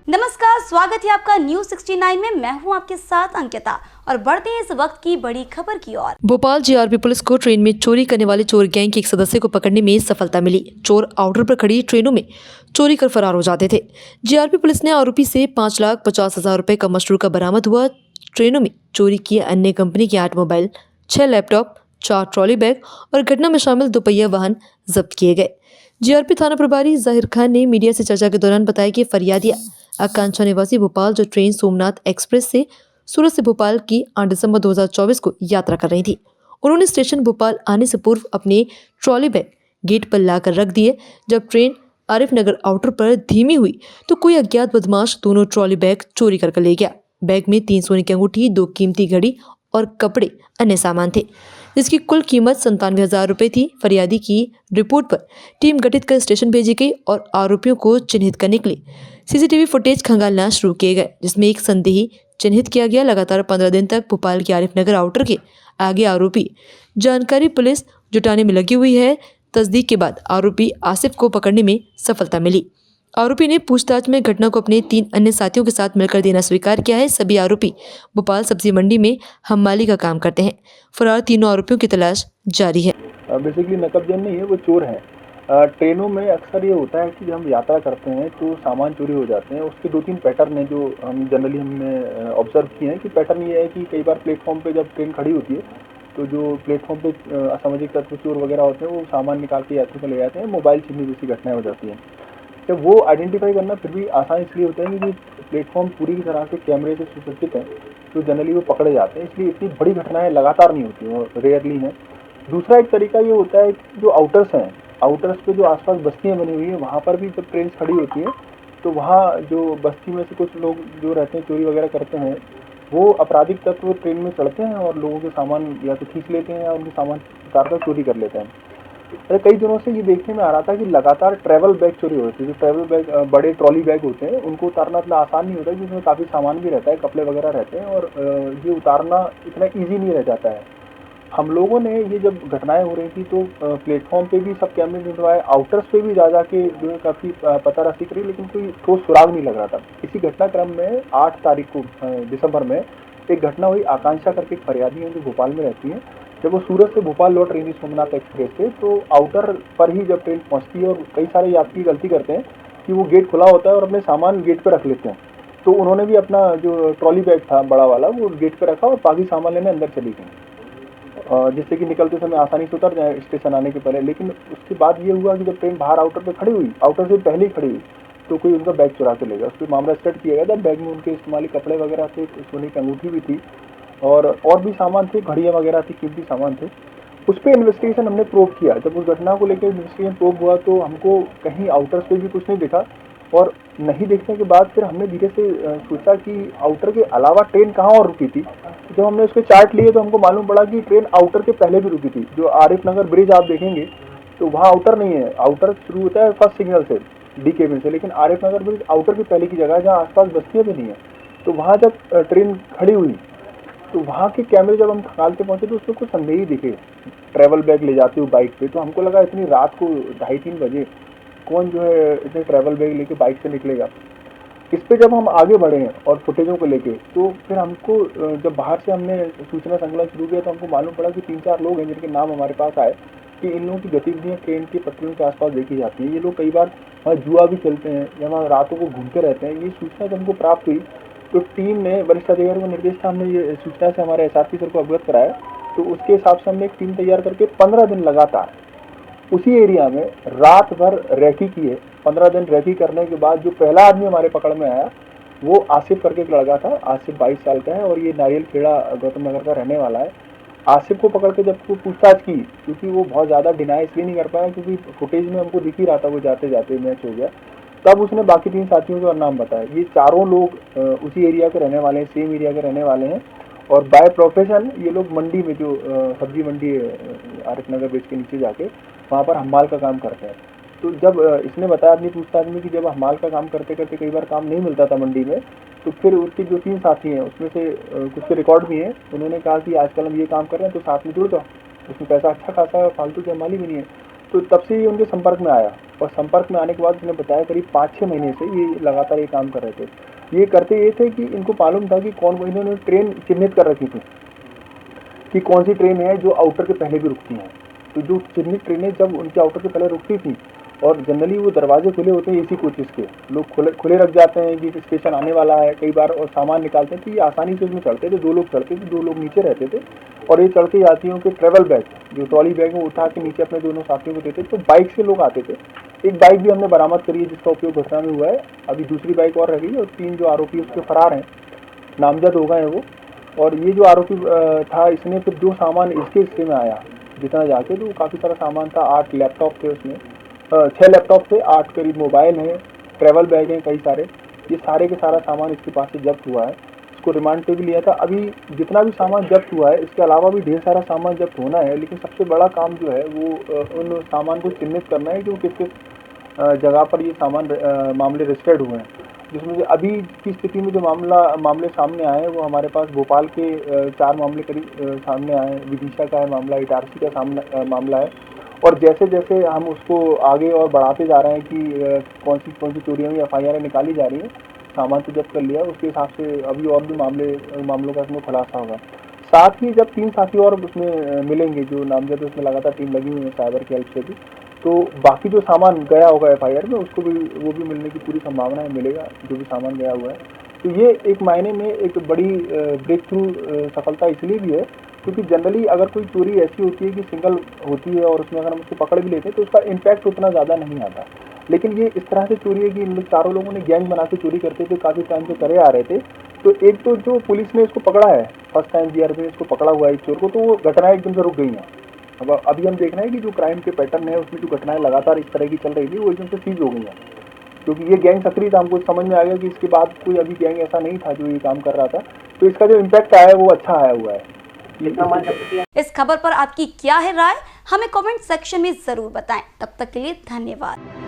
नमस्कार, स्वागत है आपका न्यूज 69 में। मैं हूं आपके साथ अंकिता और बढ़ते हैं इस वक्त की बड़ी खबर की ओर। भोपाल जीआरपी पुलिस को ट्रेन में चोरी करने वाले चोर गैंग के एक सदस्य को पकड़ने में सफलता मिली। चोर आउटर पर खड़ी ट्रेनों में चोरी कर फरार हो जाते थे। जीआरपी पुलिस ने आरोपी से 5,50,000 रुपए का मशरूका बरामद हुआ। ट्रेनों में चोरी किए अन्य कंपनी के 8 मोबाइल, 6 लैपटॉप, 4 ट्रॉली बैग और घटना में शामिल दोपहिया वाहन जब्त किए गए। जीआरपी थाना प्रभारी जाहिर खान ने मीडिया से चर्चा के दौरान बताया कि फरियादिया आकांक्षा निवासी भोपाल जो ट्रेन सोमनाथ एक्सप्रेस से सूरत से भोपाल की 8 दिसंबर 2024 को यात्रा कर रही थी। उन्होंने स्टेशन भोपाल आने से पूर्व अपने ट्रॉली बैग गेट पर लाकर रख दिए। जब ट्रेन आरिफ नगर आउटर पर धीमी हुई तो कोई अज्ञात बदमाश दोनों ट्रॉली बैग चोरी कर ले गया। बैग में 3 सोने की अंगूठी, 2 कीमती घड़ी और कपड़े अन्य सामान थे, जिसकी कुल कीमत 97,000 रुपये थी। फरियादी की रिपोर्ट पर टीम गठित कर स्टेशन भेजी गई और आरोपियों को चिन्हित करने के लिए सीसीटीवी फुटेज खंगालना शुरू किए गए, जिसमें एक संदेही चिन्हित किया गया। लगातार 15 दिन तक भोपाल के आरिफ नगर आउटर के आगे आरोपी जानकारी पुलिस जुटाने में लगी हुई है। तस्दीक के बाद आरोपी आसिफ को पकड़ने में सफलता मिली। आरोपी ने पूछताछ में घटना को अपने 3 अन्य साथियों के साथ मिलकर देना स्वीकार किया है। सभी आरोपी भोपाल सब्जी मंडी में हमाली का काम करते हैं। फरार तीनों आरोपियों की तलाश जारी है। बेसिकली नकबजन नहीं है, वो चोर हैं। ट्रेनों में अक्सर ये होता है कि जब हम यात्रा करते हैं तो सामान चोरी हो जाते हैं। उसके 2-3 पैटर्न हैं जो हम जनरली हमने ऑब्जर्व किए हैं कि पैटर्न ये है कि कई बार प्लेटफॉर्म पे जब ट्रेन खड़ी होती है तो जो प्लेटफॉर्म पे असामाजिक तत्व चोर वगैरह होते हैं वो सामान निकाल के यात्री को ले जाते हैं। मोबाइल छीनने जैसी घटनाएं हो जाती हैं। तो वो आइडेंटिफाई करना फिर भी आसान इसलिए होता है कि प्लेटफॉर्म पूरी तरह से कैमरे से सुसज्जित है, तो जनरली वो पकड़े जाते हैं। इसलिए इतनी बड़ी घटनाएं लगातार नहीं होती, वो रेयरली हैं। दूसरा एक तरीका ये होता है कि जो आउटर्स हैं, आउटर्स पे जो आसपास बस्तियां बनी हुई हैं, वहाँ पर भी जब ट्रेन खड़ी होती है तो वहाँ जो बस्ती में से कुछ लोग जो रहते हैं चोरी वगैरह करते हैं, वो आपराधिक तत्व ट्रेन में चढ़ते हैं और लोगों के सामान या तो खींच लेते हैं या उनके सामान उतार कर चोरी कर लेते हैं। कई दिनों से ये देखने में आ रहा था कि लगातार ट्रैवल बैग चोरी होती है। जो ट्रैवल बैग बड़े ट्रॉली बैग होते हैं उनको उतारना इतना आसान नहीं होता, क्योंकि उसमें काफ़ी सामान भी रहता है, कपड़े वगैरह रहते हैं और ये उतारना इतना ईजी नहीं रह जाता है। हम लोगों ने ये जब घटनाएं हो रही थी तो प्लेटफॉर्म पे भी सब कैमरे जुड़वाए, आउटर्स पे भी जा के जो है काफ़ी पताराशी करी, लेकिन कोई ठोस सुराग नहीं लग रहा था। इसी घटनाक्रम में 8 तारीख को दिसंबर में एक घटना हुई। आकांक्षा करके एक फरियादी है जो भोपाल में रहती है। जब वो सूरत से भोपाल लौट रही थी सोमनाथ एक्सप्रेस से, तो आउटर पर ही जब ट्रेन पहुंचती है और कई सारे यात्री गलती करते हैं कि वो गेट खुला होता है और अपने सामान गेट पर रख लेते हैं। तो उन्होंने भी अपना जो ट्रॉली बैग था बड़ा वाला वो गेट पर रखा और बाकी सामान लेने अंदर चली गई, जिससे कि निकलते समय आसानी से उतर जाए स्टेशन आने के पहले। लेकिन उसके बाद ये हुआ कि जब ट्रेन बाहर आउटर पर खड़ी हुई, आउटर से पहले ही खड़ी हुई, तो कोई उनका बैग चुरा के ले गया। उस पर मामला स्टार्ट किया गया था। बैग में उनके इस्तेमाली कपड़े वगैरह थे, सोने की अंगूठी भी थी और भी सामान थे, घड़ियाँ वगैरह थी, कीमती सामान थे। उस पर इन्वेस्टिगेशन हमने प्रोब किया। जब उस घटना को लेकर इन्वेस्टिगेशन प्रोब हुआ तो हमको कहीं आउटर्स पे भी कुछ नहीं दिखा और नहीं देखने के बाद फिर हमने धीरे से सोचा कि आउटर के अलावा ट्रेन कहाँ और रुकी थी। जब हमने उसके चार्ट लिए तो हमको मालूम पड़ा कि ट्रेन आउटर के पहले भी रुकी थी। जो आरिफ नगर ब्रिज आप देखेंगे तो वहाँ आउटर नहीं है, आउटर शुरू होता है फर्स्ट सिग्नल से, डी केबिन से, लेकिन आरिफ नगर ब्रिज आउटर के पहले की जगह है जहाँ आसपास बस्तियाँ भी नहीं है। तो वहाँ जब ट्रेन खड़ी हुई तो वहाँ के कैमरे जब हम खंगालते पहुँचे तो उसमें कुछ संदेह ही दिखे, ट्रैवल बैग ले जाते हुए बाइक पे। तो हमको लगा इतनी रात को 2:30-3 बजे कौन जो है इतने ट्रैवल बैग लेके बाइक से निकलेगा। इस पे जब हम आगे बढ़े हैं और फुटेजों को लेके, तो फिर हमको जब बाहर से हमने सूचना संकलन शुरू किया तो हमको मालूम पड़ा कि 3-4 लोग हैं जिनके नाम हमारे पास आए कि इन लोगों की गतिविधियाँ ट्रेन की पटरियों के आसपास देखी जाती हैं। ये लोग कई बार वहाँ जुआ भी खेलते हैं या वहाँ रातों को घूमते रहते हैं। ये सूचना जब हमको प्राप्त हुई तो टीम ने, वरिष्ठ अधिकारियों को निर्देश था, हमने ये सूचना से हमारे एसआरपी सर को अवगत कराया। तो उसके हिसाब से हमने एक टीम तैयार करके 15 दिन लगातार उसी एरिया में रात भर रेकी की है। 15 दिन रेकी करने के बाद जो पहला आदमी हमारे पकड़ में आया वो आसिफ करके एक लड़का था। आसिफ 22 साल का है और ये नारियल खेड़ा गौतम नगर का रहने वाला है। आसिफ को पकड़ के जब वो पूछताछ की, क्योंकि वो बहुत ज़्यादा डिनाई इसलिए नहीं कर पाया क्योंकि फुटेज में हमको दिख ही रहा था वो जाते जाते मैच हो गया, तब उसने बाकी 3 साथियों के और नाम बताया। ये चारों लोग उसी एरिया के रहने वाले हैं, सेम एरिया के रहने वाले हैं और बाय प्रोफेशन ये लोग मंडी में, जो सब्जी मंडी आरिफ नगर ब्रिज के नीचे जाके वहाँ पर हमाल का काम करते हैं। तो जब इसने बताया अपनी पूछताछ में कि जब हमाल का काम करते करते कई बार काम नहीं मिलता था मंडी में, तो फिर उसके जो 3 साथी हैं उसमें से कुछ के रिकॉर्ड भी हैं, उन्होंने कहा कि आजकल हम ये काम कर रहे हैं तो साथ में जुड़ जाओ, उसमें पैसा अच्छा खासा है, फालतू की हमाली भी नहीं है। तो तब से ये उनके संपर्क में आया और संपर्क में आने के बाद उसने बताया करीब 5-6 महीने से ये लगातार ये काम कर रहे थे। ये करते ये थे कि इनको मालूम था कि इन्होंने ट्रेन चिन्हित कर रखी थी कि कौन सी ट्रेन है जो आउटर के पहले भी रुकती हैं। तो जो चिन्हित ट्रेनें जब उनके आउटर के पहले रुकती थी और जनरली वो दरवाजे खुले होते हैं एसी कोचेस के, लोग खुले रख जाते हैं कि स्टेशन आने वाला है कई बार, और सामान निकालते हैं तो ये आसानी से उसमें चढ़ते थे। 2 लोग चढ़ते थे, 2 लोग नीचे रहते थे और ये चढ़ के यात्रियों के ट्रेवल बैग जो ट्रॉली बैग में उठा के नीचे अपने दोनों साथियों को देते। तो बाइक से लोग आते थे। एक बाइक भी हमने बरामद करी है जिसका उपयोग घटना में हुआ है। अभी दूसरी बाइक और रह गई और 3 जो आरोपी उसके फरार हैं, नामजद हो गए हैं वो। और ये जो आरोपी था इसने फिर जो सामान इसके हिस्से में आया जितना जाके, तो काफ़ी सारा सामान था। 8 लैपटॉप थे उसमें, 6 लैपटॉप थे, 8 करीब मोबाइल हैं, ट्रैवल बैग हैं कई सारे। ये सारे के सारा सामान इसके पास से जब्त हुआ है। इसको रिमांड पे भी लिया था। अभी जितना भी सामान जब्त हुआ है इसके अलावा भी ढेर सारा सामान जब्त होना है, लेकिन सबसे बड़ा काम जो है वो उन सामान को चिन्हित करना है कि किस किस जगह पर ये मामले रजिस्टर्ड हुए हैं। जिसमें से अभी की स्थिति में जो मामले सामने आए हैं वो हमारे पास भोपाल के 4 मामले करीब सामने आए हैं। विदिशा का है मामला, इटारसी का मामला है। और जैसे जैसे हम उसको आगे और बढ़ाते जा रहे हैं कि कौन सी चोरियों में FIR निकाली जा रही है, सामान तो जब्त कर लिया, उसके हिसाब से अभी और भी मामलों का इसमें खुलासा होगा। साथ ही जब 3 साथी और उसमें मिलेंगे जो नामजद, उसमें लगातार टीम लगी हुई है साइबर की हेल्प से भी, तो बाकी जो सामान गया होगा FIR में उसको भी वो भी मिलने की पूरी संभावना है, मिलेगा जो भी सामान गया हुआ है। तो ये एक मायने में एक बड़ी ब्रेक थ्रू सफलता इसलिए भी है क्योंकि जनरली अगर कोई चोरी ऐसी होती है कि सिंगल होती है और उसमें अगर हम उसको पकड़ भी लेते हैं तो उसका इम्पैक्ट उतना ज़्यादा नहीं आता। लेकिन ये इस तरह से चोरी है कि इन चारों लोगों ने गैंग बना के चोरी करते थे, काफ़ी टाइम से करे आ रहे थे। तो एक तो जो पुलिस ने इसको पकड़ा है, फर्स्ट टाइम GRP ने इसको पकड़ा हुआ है इस चोर को, तो वो घटनाएं एकदम से रुक गई हैं। अब अभी हम देख रहे हैं कि जो क्राइम के पैटर्न है उसमें जो घटनाएं लगातार इस तरह की चल रही थी वो एकदम से सीज हो गई हैं, क्योंकि ये गैंग सक्रिय था। हमको समझ में आ गया कि इसके बाद कोई अभी गैंग ऐसा नहीं था जो ये काम कर रहा था। तो इसका जो इम्पैक्ट आया है वो अच्छा आया हुआ है। इस खबर पर आपकी क्या है राय, हमें कमेंट सेक्शन में जरूर बताएं। तब तक के लिए धन्यवाद।